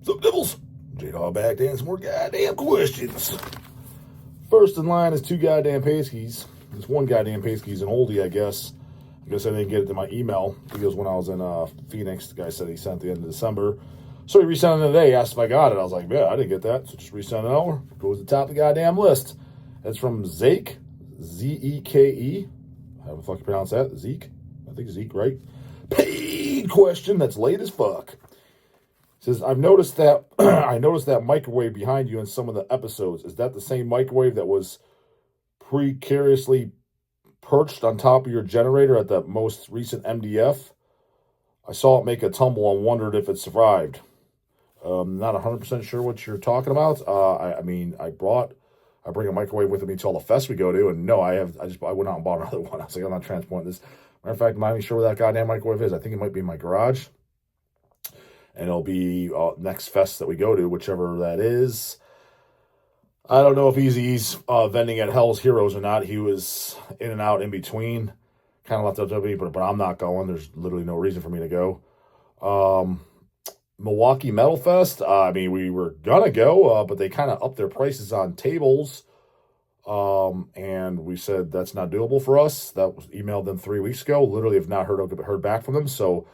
Sup, Devils? J-Dawg back to answer more goddamn questions. First in line is two goddamn Paskies. This one goddamn Paskey's an oldie, I guess. I guess I didn't get it to my email because when I was in Phoenix, the guy said he sent it at the end of December. So he resent it today, asked if I got it. I was like, yeah, I didn't get that. So just resend it over. Goes to the top of the goddamn list. That's from Zeke, Z-E-K-E. How the fuck you pronounce that? Zeke? I think Zeke, right? Paid question that's late as fuck. Says, I've noticed that I noticed that microwave behind you in some of the episodes. Is that the same microwave that was precariously perched on top of your generator at the most recent MDF? I saw it make a tumble and wondered if it survived. Not 100% sure what you're talking about. I bring a microwave with me to all the fests we go to, and no, I went out and bought another one. I was like, I'm not transporting this. Matter of fact, I'm not even sure where that goddamn microwave is. I think it might be in my garage. And it'll be next fest that we go to, whichever that is. I don't know if he's vending at Hell's Heroes or not. He was in and out in between. Kind of left up to me, but I'm not going. There's literally no reason for me to go. Milwaukee Metal Fest. We were going to go, but they kind of upped their prices on tables. And we said that's not doable for us. That was emailed them 3 weeks ago. Literally have not heard back from them. So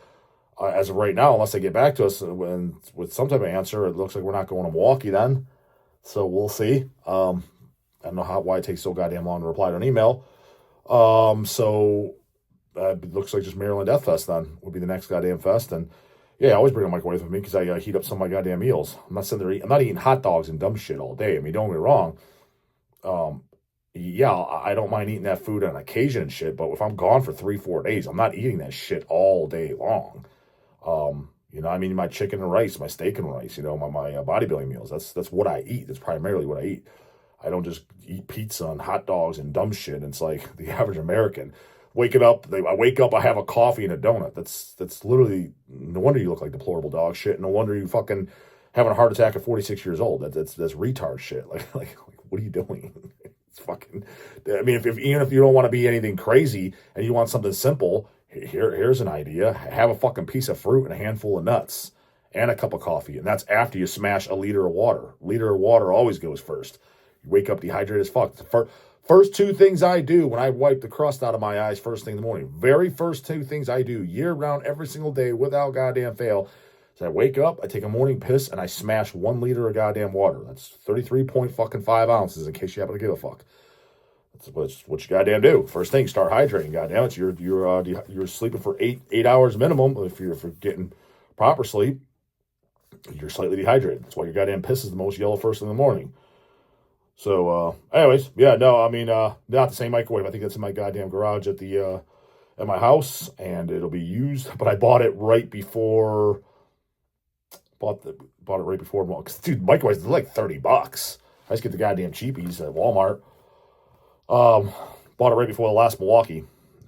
as of right now, unless they get back to us with some type of answer, it looks like we're not going to Milwaukee then. So we'll see. I don't know why it takes so goddamn long to reply to an email. It looks like just Maryland Death Fest then would be the next goddamn fest. And yeah, I always bring a microwave with me because I heat up some of my goddamn meals. I'm not sitting there I'm not eating hot dogs and dumb shit all day. I mean, don't get me wrong. I don't mind eating that food on occasion and shit, but if I'm gone for 3-4 days, I'm not eating that shit all day long. My chicken and rice, my steak and rice, my bodybuilding meals. That's what I eat. That's primarily what I eat. I don't just eat pizza and hot dogs and dumb shit. It's like the average American. I wake up, I have a coffee and a donut. That's literally, no wonder you look like deplorable dog shit. No wonder you fucking having a heart attack at 46 years old. That's retard shit. Like, what are you doing? It's fucking, even if you don't want to be anything crazy and you want something simple, here's an idea. Have a fucking piece of fruit and a handful of nuts and a cup of coffee. And that's after you smash a liter of water. Liter of water always goes first. You wake up dehydrated as fuck. First two things I do when I wipe the crust out of my eyes first thing in the morning. Very first two things I do year round every single day without goddamn fail. So I wake up, I take a morning piss, and I smash 1 liter of goddamn water. That's 33.5 ounces in case you happen to give a fuck. That's what you goddamn do. First thing, start hydrating. Goddamn it, you're sleeping for eight hours minimum. If you're getting proper sleep, you're slightly dehydrated. That's why your goddamn piss is the most yellow first in the morning. So, anyways, yeah, no, not the same microwave. I think that's in my goddamn garage at my house, and it'll be used. But I bought it right before. Bought it right before. Because, dude, microwaves, they're like $30. I just get the goddamn cheapies at Walmart. Bought it right before the last Milwaukee,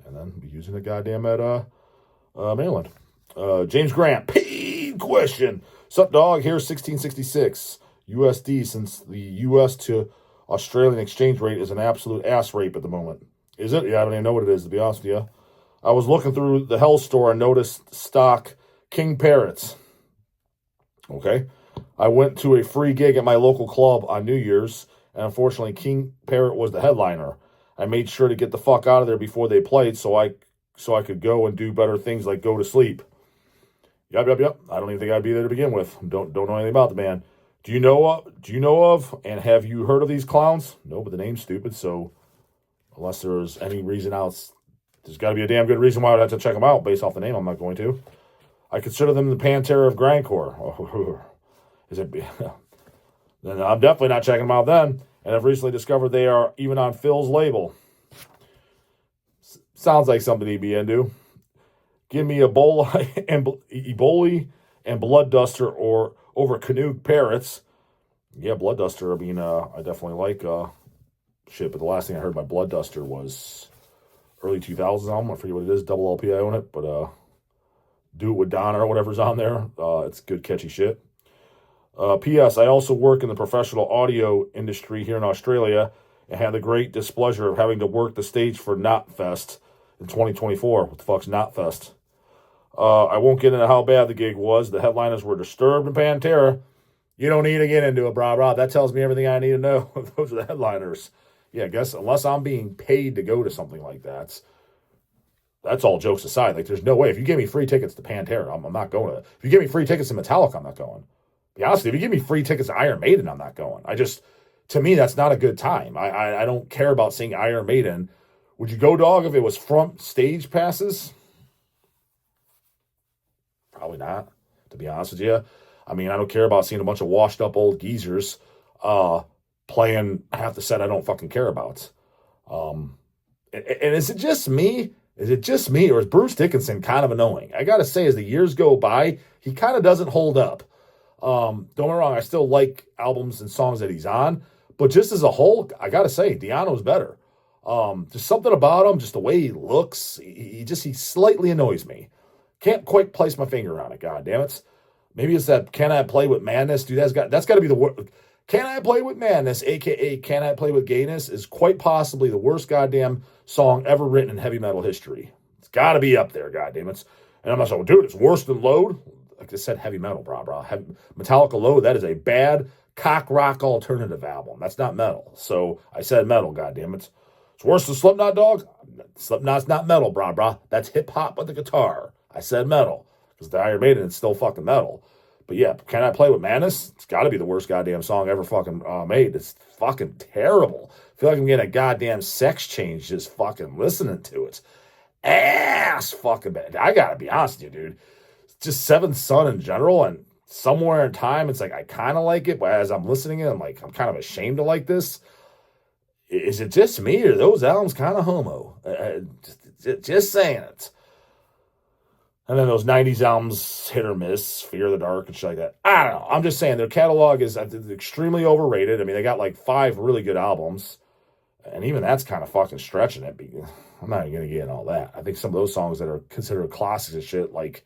and then be using it goddamn at Maryland. James Grant, paid question. Sup, dog? Here's 1666 USD, since the US to Australian exchange rate is an absolute ass rape at the moment. Is it? Yeah, I don't even know what it is, to be honest with you. I was looking through the Hell store and noticed stock King Parrots. Okay. I went to a free gig at my local club on New Year's, and unfortunately, King Parrot was the headliner. I made sure to get the fuck out of there before they played so I could go and do better things like go to sleep. Yep. I don't even think I'd be there to begin with. Don't know anything about the band. Do you know of, and have you heard of these clowns? No, but the name's stupid, so unless there's any reason else, there's got to be a damn good reason why I'd have to check them out based off the name. I'm not going to. I consider them the Pantera of grindcore. Oh, is it? Then I'm definitely not checking them out then. And I've recently discovered they are even on Phil's label. Sounds like something he'd be into. Give me Ebola and Blood Duster or over Canoe Parrots. Yeah, Blood Duster, I definitely like shit, but the last thing I heard by Blood Duster was early 2000s album. I forget what it is, double LP I own it, but Do It With Donna or whatever's on there. It's good, catchy shit. P.S. I also work in the professional audio industry here in Australia and had the great displeasure of having to work the stage for Knotfest in 2024. What the fuck's Knotfest? I won't get into how bad the gig was. The headliners were Disturbed and Pantera. You don't need to get into it, brah. That tells me everything I need to know. Those are the headliners. Yeah, I guess unless I'm being paid to go to something like that, that's all jokes aside. Like, there's no way. If you give me free tickets to Pantera, I'm not going to it. If you give me free tickets to Metallica, I'm not going. Be honest, if you give me free tickets to Iron Maiden, I'm not going. To me, that's not a good time. I don't care about seeing Iron Maiden. Would you go, dog, if it was front stage passes? Probably not, to be honest with you. I mean, I don't care about seeing a bunch of washed up old geezers playing half the set I don't fucking care about. And is it just me? Is it just me, or is Bruce Dickinson kind of annoying? I got to say, as the years go by, he kind of doesn't hold up. Don't get me wrong, I still like albums and songs that he's on, but just as a whole, I got to say, Di'Anno's better. There's something about him, just the way he looks. He slightly annoys me. Can't quite place my finger on it, God damn it. Maybe it's that Can I Play With Madness? Dude, that's got to be the worst. Can I Play With Madness, a.k.a. Can I Play With Gayness, is quite possibly the worst goddamn song ever written in heavy metal history. It's got to be up there, goddamn it. And I'm not saying, dude, it's worse than Load. Like I said, heavy metal, brah. Metallica Load, that is a bad cock rock alternative album. That's not metal. So I said metal, goddamn it. It's worse than Slipknot, dog. Slipknot's not metal, brah. That's hip hop with the guitar. I said metal because the Iron Maiden is still fucking metal. But yeah, Can I Play With Madness? It's got to be the worst goddamn song ever fucking made. It's fucking terrible. I feel like I'm getting a goddamn sex change just fucking listening to it. Ass fucking bad. I gotta be honest with you, dude. It's just Seventh Son in general, and somewhere in time, it's like I kind of like it, but as I'm listening to it, I'm kind of ashamed to like this. Is it just me, or are those albums kind of homo? Just saying it. And then those 90s albums, hit or miss, Fear of the Dark and shit like that. I don't know. I'm just saying their catalog is extremely overrated. I mean, they got like 5 really good albums. And even that's kind of fucking stretching it. I'm not even going to get in all that. I think some of those songs that are considered classics and shit, like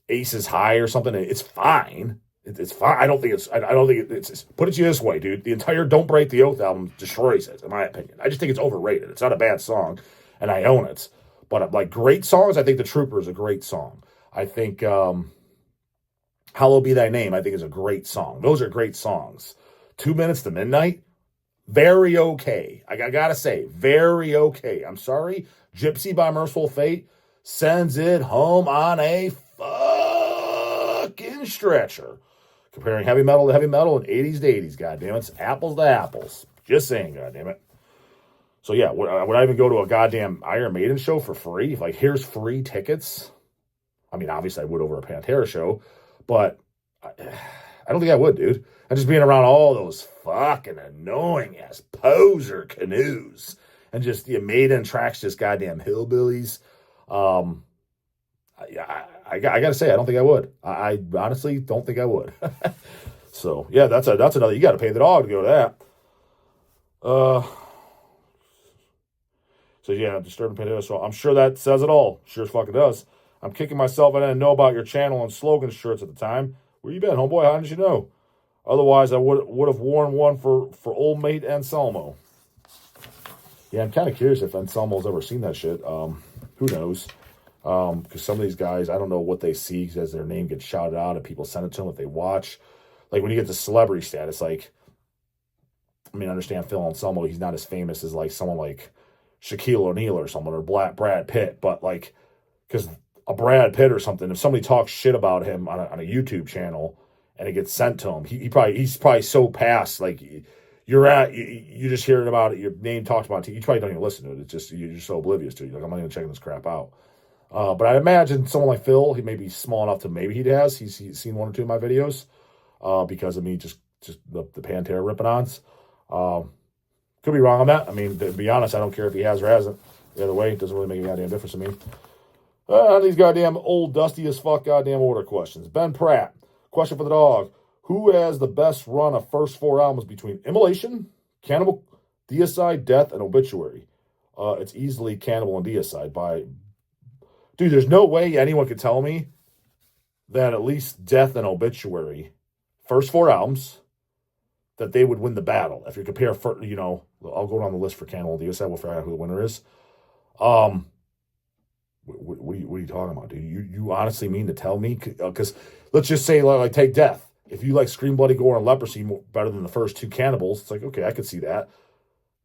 Aces High or something, it's fine. It's fine. I don't think it's put it to you this way, dude. The entire Don't Break the Oath album destroys it, in my opinion. I just think it's overrated. It's not a bad song, and I own it. But like great songs, I think The Trooper is a great song. I think Hallowed Be Thy Name, I think, is a great song. Those are great songs. 2 Minutes to Midnight, very okay. I gotta say, very okay. I'm sorry. Gypsy by Merciful Fate sends it home on a fucking stretcher. Comparing heavy metal to heavy metal and 80s to 80s, goddammit. It's apples to apples. Just saying, goddammit. So yeah, would I even go to a goddamn Iron Maiden show for free? Like, here's free tickets. I mean, obviously I would over a Pantera show, but I don't think I would, dude. I'm just being around all those fucking annoying ass poser canoes and just the Maiden tracks, just goddamn hillbillies. I gotta say, I don't think I would. I honestly don't think I would. So yeah, that's another. You got to pay the dog to go to that. So yeah, Disturbing Pantera. So I'm sure that says it all. Sure as fucking does. I'm kicking myself. I didn't know about your channel and slogan shirts at the time. Where you been, homeboy? How did you know? Otherwise, I would have worn one for old mate Anselmo. Yeah, I'm kind of curious if Anselmo's ever seen that shit. Who knows? Because some of these guys, I don't know what they see as their name gets shouted out and people send it to them if they watch. Like when you get the celebrity status, like, I mean, I understand Phil Anselmo, he's not as famous as like someone like Shaquille O'Neal or someone, or Brad Pitt, but like, because a Brad Pitt or something, if somebody talks shit about him on a YouTube channel and it gets sent to him, he's probably so past, like, you just hearing about it, your name talked about it, you probably don't even listen to it. It's just, you're just so oblivious to it. You're like, I'm not even checking this crap out. But I imagine someone like Phil, he may be small enough to maybe he's seen 1 or 2 of my videos because of me just the Pantera ripping-ons. Could be wrong on that. I mean, to be honest, I don't care if he has or hasn't. The other way, it doesn't really make a goddamn difference to me. These goddamn old, dusty as fuck goddamn order questions. Ben Pratt, question for the dog. Who has the best run of first 4 albums between Immolation, Cannibal, Deicide, Death, and Obituary? It's easily Cannibal and Deicide by... Dude, there's no way anyone could tell me that at least Death and Obituary, first 4 albums, that they would win the battle. If you compare, I'll go down the list for Cannibal and Deicide. We'll figure out who the winner is. What are you talking about, dude? You honestly mean to tell me? Because let's just say, like, take Death. If you like Scream, Bloody Gore, and Leprosy better than the first two Cannibals, it's like, okay, I could see that.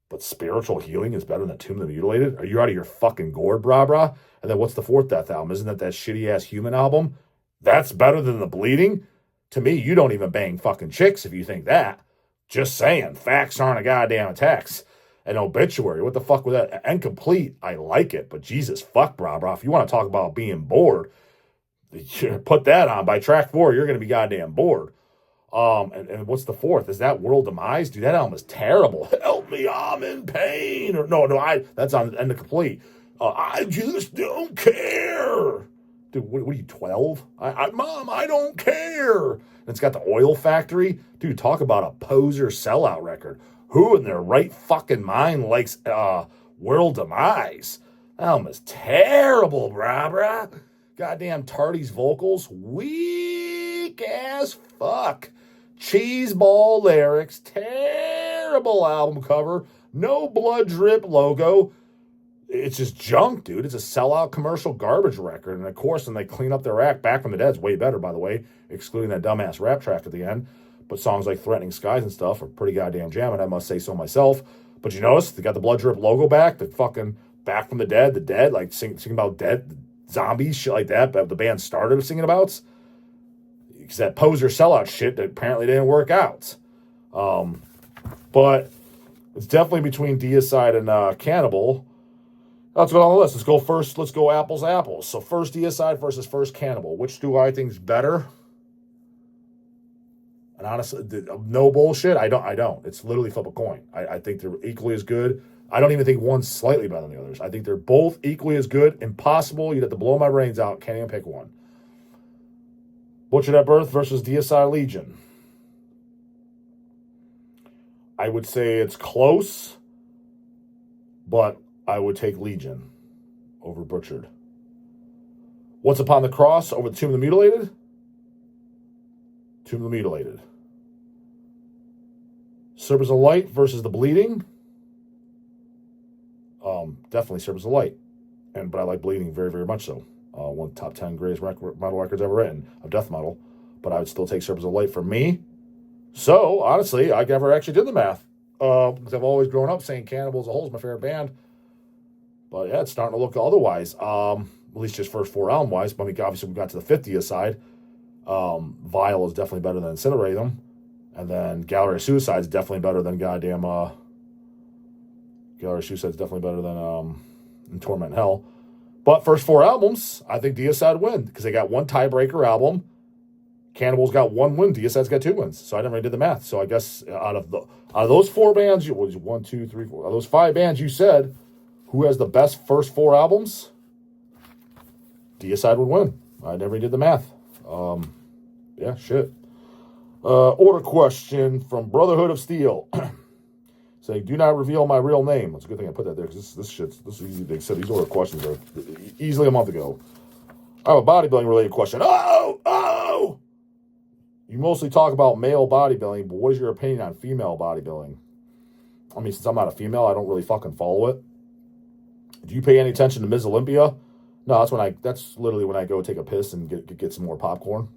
But Spiritual Healing is better than Tomb of the Mutilated? Are you out of your fucking gourd, brah? And then what's the fourth Death album? Isn't that shitty-ass Human album? That's better than The Bleeding? To me, you don't even bang fucking chicks if you think that. Just saying. Facts aren't a goddamn text. An Obituary, what the fuck was that? Incomplete, I like it. But Jesus, fuck, brah. If you want to talk about being bored, put that on. By track 4, you're going to be goddamn bored. And what's the fourth? Is that World Demise? Dude, that album is terrible. Help me, I'm in pain. Or no, that's on End of Complete. I just don't care. Dude, what are you, 12? Mom, I don't care. And it's got the Oil Factory. Dude, talk about a poser sellout record. Who in their right fucking mind likes World Demise? That album is terrible, brah. Goddamn Tardy's vocals, weak as fuck. Cheeseball lyrics, terrible album cover, no blood drip logo. It's just junk, dude. It's a sellout commercial garbage record. And of course, when they clean up their act, Back from the Dead's way better, by the way, excluding that dumbass rap track at the end. But songs like Threatening Skies and stuff are pretty goddamn jamming, I must say so myself. But you notice, they got the blood drip logo back, the fucking Back from the Dead, like singing about dead zombies, shit like that, but the band started singing about. Because that poser sellout shit that apparently didn't work out. But it's definitely between Deicide and Cannibal. Let's go on the list. Let's go apples. So first Deicide versus first Cannibal. Which do I think is better? And honestly, no bullshit, I don't. It's literally flip a coin. I think they're equally as good. I don't even think one's slightly better than the others. I think they're both equally as good. Impossible. You'd have to blow my brains out. Can't even pick one. Butchered at Birth versus Deicide Legion. I would say it's close, but I would take Legion over Butchered. What's Upon the Cross over the Tomb of the Mutilated? Tomb of the Mutilated. Serpents of Light versus The Bleeding. Definitely Serpents of Light. But I like Bleeding very, very much so. One of the top 10 greatest metal records ever written of death metal. But I would still take Serpents of Light for me. So, honestly, I never actually did the math. Because I've always grown up saying Cannibal as a whole is my favorite band. But yeah, it's starting to look otherwise. At least just first 4 album-wise. But I mean, obviously, we got to the 50th side. Vile is definitely better than Incinerate Them. And then Gallery of Suicide is definitely better than goddamn... Gallery of Suicide is definitely better than In Torment in Hell. But first 4 albums, I think Deicide win. Because they got one tiebreaker album. Cannibal's got 1 win. Deicide's got 2 wins. So I never really did the math. So I guess out of those 4 bands, what was it, 1, 2, 3, 4. Out of those 5 bands you said, who has the best first 4 albums? Deicide would win. I never did the math. Yeah, shit. Order question from Brotherhood of Steel. Saying, do not reveal my real name. It's a good thing I put that there, because this is easy. They said these order questions are easily a month ago. I have a bodybuilding related question. Oh! You mostly talk about male bodybuilding, but what is your opinion on female bodybuilding? I mean, since I'm not a female, I don't really fucking follow it. Do you pay any attention to Ms. Olympia? No, that's literally when I go take a piss and get some more popcorn.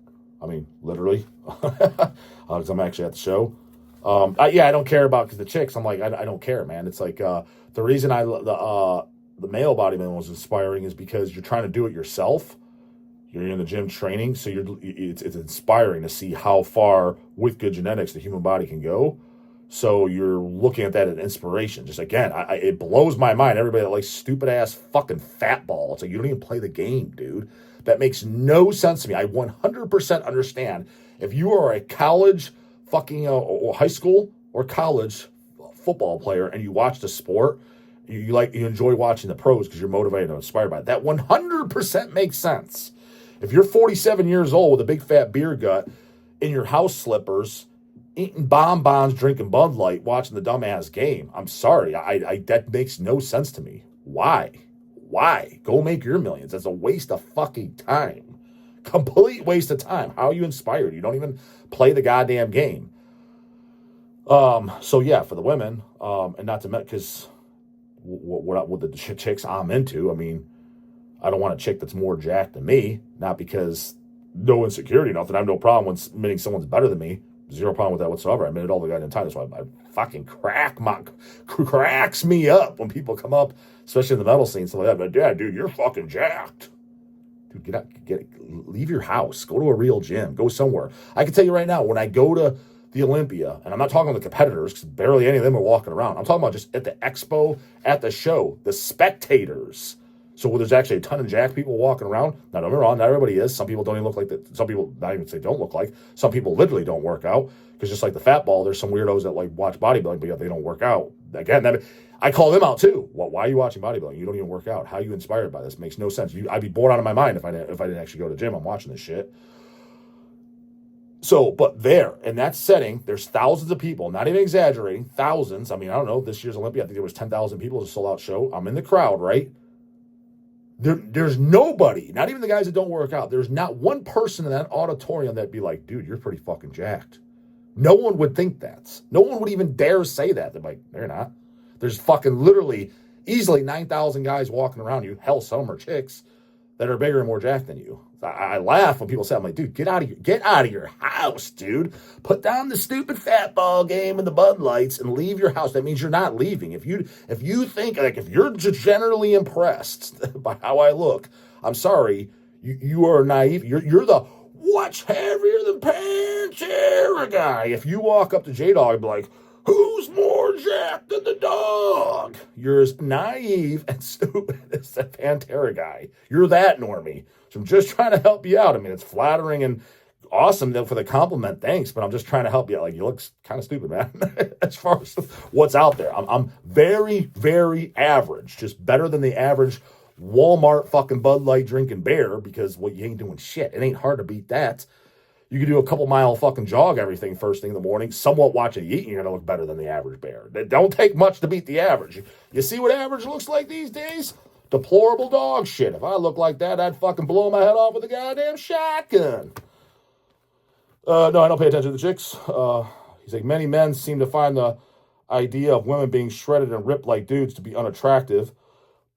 I mean, literally. Because I'm actually at the show. I don't care about because the chicks. I'm like, I don't care, man. It's like the reason the male bodybuilding was inspiring is because you're trying to do it yourself. You're in the gym training, so it's inspiring to see how far with good genetics the human body can go. So you're looking at that as inspiration. Just again, it blows my mind. Everybody that likes stupid ass fucking fat ball. It's like you don't even play the game, dude. That makes no sense to me. I 100% understand if you are a college fucking or high school or college football player and you watch the sport, you enjoy watching the pros because you're motivated and inspired by it. That 100% makes sense. If you're 47 years old with a big fat beer gut in your house slippers, eating bonbons, drinking Bud Light, watching the dumbass game, I'm sorry, that makes no sense to me. Why? Go make your millions. That's a waste of fucking time. Complete waste of time. How are you inspired? You don't even play the goddamn game. So yeah, for the women, and not to mention, because what the chicks I'm into, I mean, I don't want a chick that's more jacked than me, not because no insecurity, nothing. I have no problem when admitting someone's better than me. Zero problem with that whatsoever. I admit it all the goddamn time. That's why I fucking cracks me up when people come up, especially in the metal scene, stuff like that. But yeah, dude, you're fucking jacked. Dude, get out, leave your house. Go to a real gym. Go somewhere. I can tell you right now, when I go to the Olympia, and I'm not talking about the competitors, because barely any of them are walking around. I'm talking about just at the expo, at the show, the spectators. So where there's actually a ton of jacked people walking around. Now, don't get me wrong, not everybody is. Some people don't even look like that. Some people, not even say don't look like. Some people literally don't work out. Because just like the fat ball, there's some weirdos that like watch bodybuilding, but yet they don't work out. Again, I call them out too. Why are you watching bodybuilding? You don't even work out. How are you inspired by this? Makes no sense. I'd be bored out of my mind if I didn't actually go to the gym. I'm watching this shit. So, but there, in that setting, there's thousands of people, not even exaggerating, thousands. I mean, I don't know, this year's Olympia, I think there was 10,000 people. It was a sold-out show. I'm in the crowd, right? There's nobody, not even the guys that don't work out. There's not one person in that auditorium that'd be like, dude, you're pretty fucking jacked. No one would think that. No one would even dare say that. They're like, they're not. There's fucking literally easily 9,000 guys walking around you. Hell, some are chicks that are bigger and more jacked than you. I laugh when people say, I'm like, dude, get out of your house, dude. Put down the stupid fat ball game and the Bud Lights and leave your house. That means you're not leaving. If you think, like, if you're just generally impressed by how I look, I'm sorry, you are naive. You're the what's heavier than Pantera guy. If you walk up to J-Dawg and be like, who's more jacked than the dog? You're as naive and stupid as the Pantera guy. You're that normie. So I'm just trying to help you out. I mean, it's flattering and awesome for the compliment. Thanks, but I'm just trying to help you out. Like, you look kind of stupid, man, as far as what's out there. I'm very, very average. Just better than the average Walmart fucking Bud Light drinking bear because, well, you ain't doing shit. It ain't hard to beat that. You can do a couple mile fucking jog everything first thing in the morning, somewhat watching you eat, and you're going to look better than the average bear. It don't take much to beat the average. You see what average looks like these days? Deplorable dog shit. If I look like that, I'd fucking blow my head off with a goddamn shotgun. No, I don't pay attention to the chicks. He's like, many men seem to find the idea of women being shredded and ripped like dudes to be unattractive,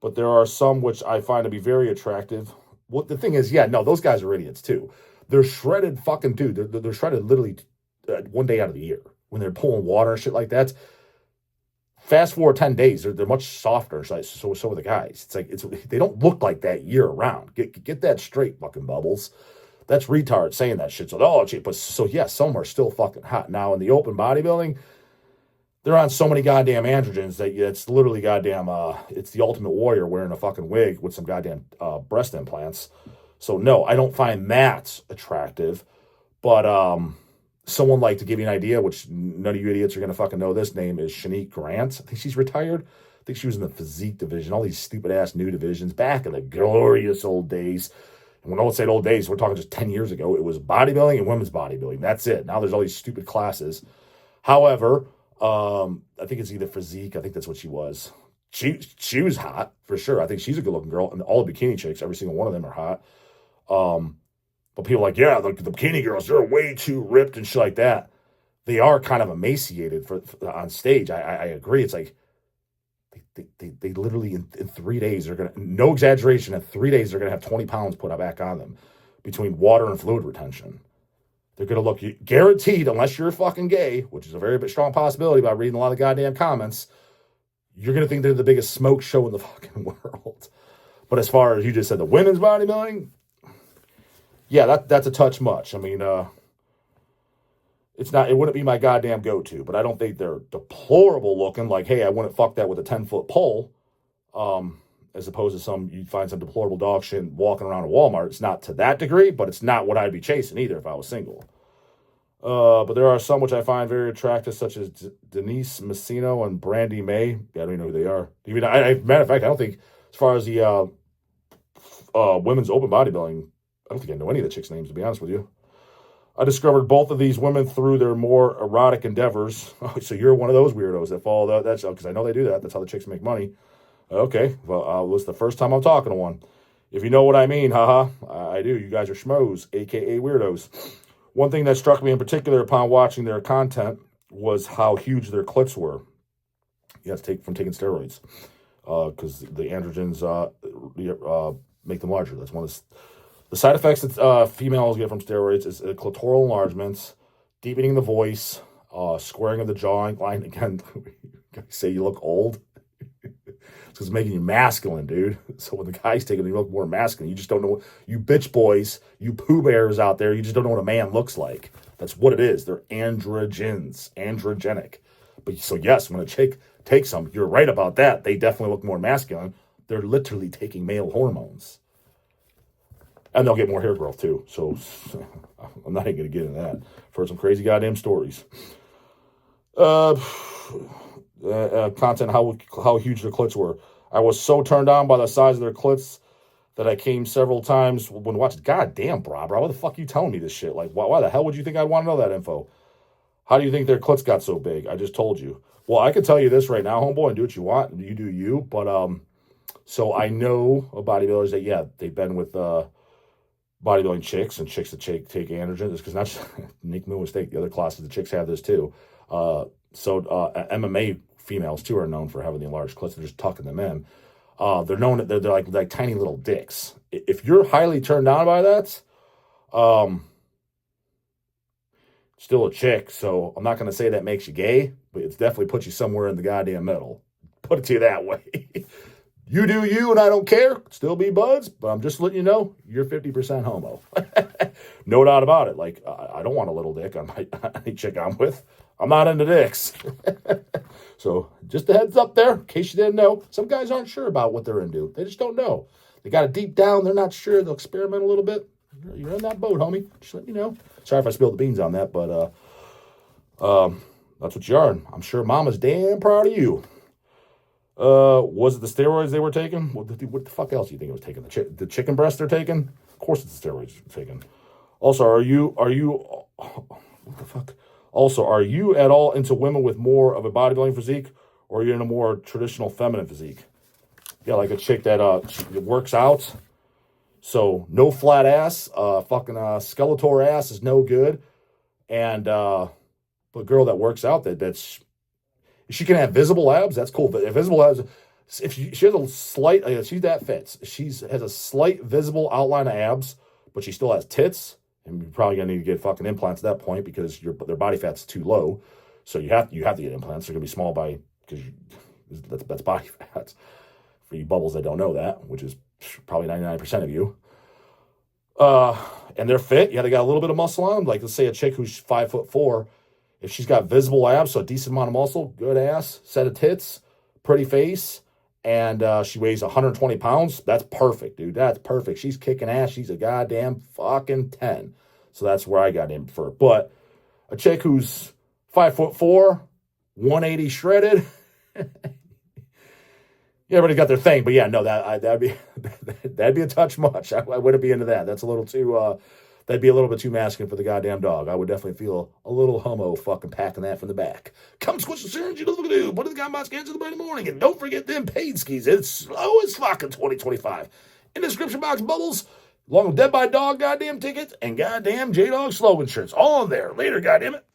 but there are some which I find to be very attractive. Well, the thing is, yeah, no, those guys are idiots too. They're shredded fucking dude. They're shredded literally one day out of the year when they're pulling water and shit like that. Fast forward 10 days, they're much softer. So are the guys. They don't look like that year round. Get that straight, fucking Bubbles. That's retard saying that shit. So yeah, some are still fucking hot. Now in the open bodybuilding, they're on so many goddamn androgens that it's literally goddamn. It's the Ultimate Warrior wearing a fucking wig with some goddamn breast implants. So no, I don't find that attractive. But someone like, to give you an idea, which none of you idiots are going to fucking know this name, is Shanique Grant. I think she's retired. I think she was in the physique division, all these stupid-ass new divisions back in the glorious old days. And when I would say old days, we're talking just 10 years ago, it was bodybuilding and women's bodybuilding. That's it. Now there's all these stupid classes. However, I think it's either physique. I think that's what she was. She was hot, for sure. I think she's a good-looking girl. And all the bikini chicks, every single one of them are hot. But people are like, yeah, the bikini girls, they're way too ripped and shit like that. They are kind of emaciated for on stage. I agree. It's like they literally in 3 days are going to, no exaggeration, in 3 days they're going to have 20 pounds put back on them between water and fluid retention. They're going to look, guaranteed, unless you're fucking gay, which is a very strong possibility by reading a lot of goddamn comments, you're going to think they're the biggest smoke show in the fucking world. But as far as you just said, the women's bodybuilding, yeah, that's a touch much. I mean, it wouldn't be my goddamn go-to, but I don't think they're deplorable looking. Like, hey, I wouldn't fuck that with a 10-foot pole, as opposed to you'd find some deplorable dog shit walking around a Walmart. It's not to that degree, but it's not what I'd be chasing either if I was single. But there are some which I find very attractive, such as Denise Messino and Brandy May. Yeah, I don't even know who they are. Even matter of fact, I don't think, as far as the women's open bodybuilding, I don't think I know any of the chicks' names, to be honest with you. I discovered both of these women through their more erotic endeavors. Oh, so you're one of those weirdos that follow that show, because I know they do that. That's how the chicks make money. Okay, well, it was the first time I'm talking to one. If you know what I mean, haha, I do. You guys are schmoes, a.k.a. weirdos. One thing that struck me in particular upon watching their content was how huge their clits were. Yes, from taking steroids, because the androgens make them larger. That's one of the The side effects that females get from steroids is clitoral enlargements, deepening the voice, squaring of the jawline. Again, say you look old. It's making you masculine, dude. So when the guy's taking it, you look more masculine. You just don't know. You bitch boys, you poo bears out there, you just don't know what a man looks like. That's what it is. They're androgenic. But so yes, when a chick takes them, you're right about that. They definitely look more masculine. They're literally taking male hormones. And they'll get more hair growth too. So I'm not even going to get into that. I've heard some crazy goddamn stories. Content, how huge their clits were. I was so turned on by the size of their clits that I came several times when watching. God damn, bro, what the fuck are you telling me this shit? Like, why the hell would you think I'd want to know that info? How do you think their clits got so big? I just told you. Well, I can tell you this right now, homeboy, and do what you want. You do you. But, so I know of bodybuilders that, yeah, they've been with bodybuilding chicks and chicks that take androgens. Because not just, make no mistake, the other classes, the chicks have this too. MMA females too are known for having the enlarged clits. They're just tucking them in. They're known that they're like tiny little dicks. If you're highly turned on by that, still a chick. So I'm not going to say that makes you gay, but it's definitely puts you somewhere in the goddamn middle. Put it to you that way. You do you, and I don't care. Still be buds, but I'm just letting you know you're 50% homo. No doubt about it. Like, I don't want a little dick on any chick I'm with. I'm not into dicks. So just a heads up there, in case you didn't know. Some guys aren't sure about what they're into. They just don't know. They got it deep down. They're not sure. They'll experiment a little bit. You're in that boat, homie. Just let me know. Sorry if I spilled the beans on that, but that's what you are. I'm sure mama's damn proud of you. Was it the steroids they were taking? What the fuck else do you think it was taking? The chicken breast they're taking? Of course it's the steroids they're taking. Also, are you what the fuck? Also, are you at all into women with more of a bodybuilding physique, or are you in a more traditional feminine physique? Yeah, like a chick that works out. So no flat ass, fucking Skeletor ass is no good, and but a girl that works out that's she can have visible abs. That's cool. But visible abs, if she has a slight, she's that fits. She has a slight visible outline of abs, but she still has tits. And you're probably gonna need to get fucking implants at that point because their body fat's too low. So you have to get implants. They're gonna be small because that's body fat. For you bubbles that don't know that, which is probably 99% of you. And they're fit. Yeah, they got a little bit of muscle on them. Like, let's say a chick who's 5'4", if she's got visible abs, so a decent amount of muscle, good ass, set of tits, pretty face, and she weighs 120 pounds, that's perfect, dude. That's perfect. She's kicking ass. She's a goddamn fucking 10. So that's where I got in for. But a chick who's 5'4", 180 shredded, yeah, everybody got their thing. But yeah, no, that'd be a touch much. I wouldn't be into that. That's a little too. That'd be a little bit too masculine for the goddamn dog. I would definitely feel a little homo fucking packing that from the back. Come squish the syringe, you know what to do. Put the goddamn scans in the brain in the morning. And don't forget them paid skis. It's slow as fucking 2025. In the description box, bubbles, along with Dead by Dog goddamn tickets and goddamn J-Dawg slogan shirts. All in there. Later, goddamn it.